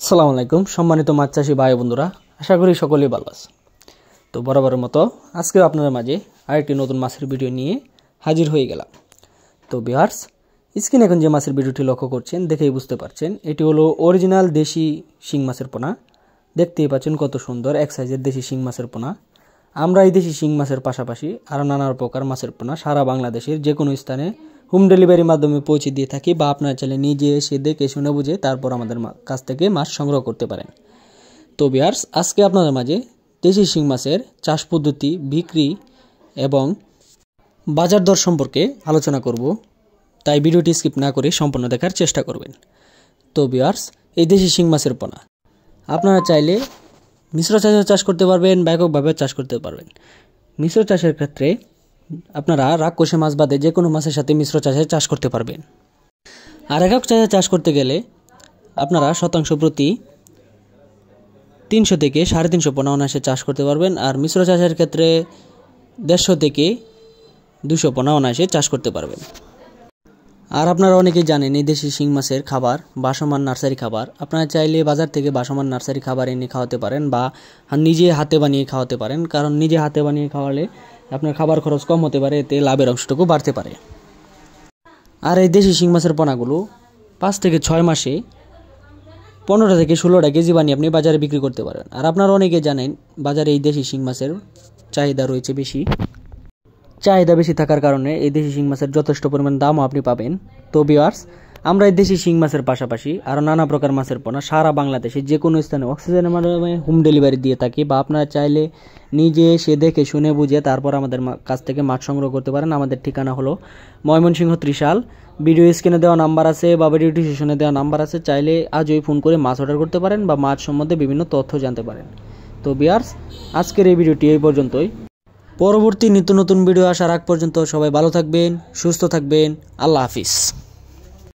আসসালামু আলাইকুম সম্মানিত মাছ চাষী ভাই বন্ধুরা, আশা করি সকলেই ভালো আছে। তো বরাবরের মতো আজকেও আপনাদের মাঝে আরেকটি নতুন মাছের ভিডিও নিয়ে হাজির হয়ে গেলাম। তো ভিউয়ার্স, স্ক্রিনে এখন যে মাছের ভিডিওটি লক্ষ্য করছেন দেখেই বুঝতে পারছেন এটি হলো অরিজিনাল দেশি শিং মাছের পোনা। দেখতেই পাচ্ছেন কত সুন্দর এক সাইজের দেশি শিং মাছের পোনা। আমরা এই দেশি শিং মাছের পাশাপাশি আরও নানা প্রকার মাছের পোনা সারা বাংলাদেশের যে কোনো স্থানে হোম ডেলিভারির মাধ্যমে পৌঁছে দিয়ে থাকি, বা আপনারা চাইলে নিজে এসে দেখে শুনে বুঝে তারপর আমাদের কাছ থেকে মাছ সংগ্রহ করতে পারেন। তো ভিউয়ার্স, আজকে আপনাদের মাঝে দেশি শিং মাছের চাষ পদ্ধতি, বিক্রি এবং বাজার দর সম্পর্কে আলোচনা করব, তাই ভিডিওটি স্কিপ না করে সম্পূর্ণ দেখার চেষ্টা করবেন। তো ভিউয়ার্স, এই দেশি শিং মাছের পোনা আপনারা চাইলে মিশ্র চাষে চাষ করতে পারবেন বা এককভাবে চাষ করতে পারবেন। মিশ্র চাষের ক্ষেত্রে আপনারা রাক্ষসী মাছ বাদে যে কোনো মাছের সাথে মিশ্র চাষে চাষ করতে পারবেন। আর একক চাষে চাষ করতে গেলে আপনারা শতাংশ প্রতি 300 থেকে 350 পোনা অনায়াসে চাষ করতে পারবেন। আর মিশ্র চাষের ক্ষেত্রে 150 থেকে 200 পোনা অনায়াসে চাষ করতে পারবেন। আর আপনারা অনেকেই জানেন এই দেশি শিং মাছের খাবার বাসমান নার্সারি খাবার। আপনারা চাইলে বাজার থেকে বাসমান নার্সারি খাবার এনে খাওয়াতে পারেন বা নিজে হাতে বানিয়ে খাওয়াতে পারেন, কারণ নিজে হাতে বানিয়ে খাওয়ালে আপনার খাবার খরচ কম হতে পারে, এতে লাভের অংশটুকু বাড়তে পারে। আর এই দেশি শিং মাছের পোনাগুলো 5 থেকে 6 মাসে 15 থেকে 16টা কেজি বানিয়ে আপনি বাজারে বিক্রি করতে পারেন। আর আপনারা অনেকে জানেন বাজারে এই দেশি শিং মাছের চাহিদা রয়েছে বেশি। চাহিদা বেশি থাকার কারণে এই দেশি শিং মাছের যথেষ্ট পরিমাণ দামও আপনি পাবেন। তো ভিউয়ার্স, আমরা এই দেশি শিং মাছের পাশাপাশি আরও নানা প্রকার মাছের পোনা সারা বাংলাদেশে যে কোনো স্থানে অক্সিজেনের মাধ্যমে হোম ডেলিভারি দিয়ে থাকি, বা আপনারা চাইলে নিজে এসে দেখে শুনে বুঝে তারপর আমাদের কাছ থেকে মাছ সংগ্রহ করতে পারেন। আমাদের ঠিকানা হলো ময়মনসিংহ ত্রিশাল। ভিডিও স্ক্রিনে দেওয়া নাম্বার আছে বা ভিডিও ডিসক্রিপশনে দেওয়া নাম্বার আছে, চাইলে আজই ফোন করে মাছ অর্ডার করতে পারেন বা মাছ সম্বন্ধে বিভিন্ন তথ্য জানতে পারেন। তো ভিউয়ার্স, আজকের এই ভিডিওটি এই পর্যন্তই। পরবর্তী নিত্য নতুন ভিডিও আসার আগ পর্যন্ত সবাই ভালো থাকবেন, সুস্থ থাকবেন। আল্লাহ হাফিজ।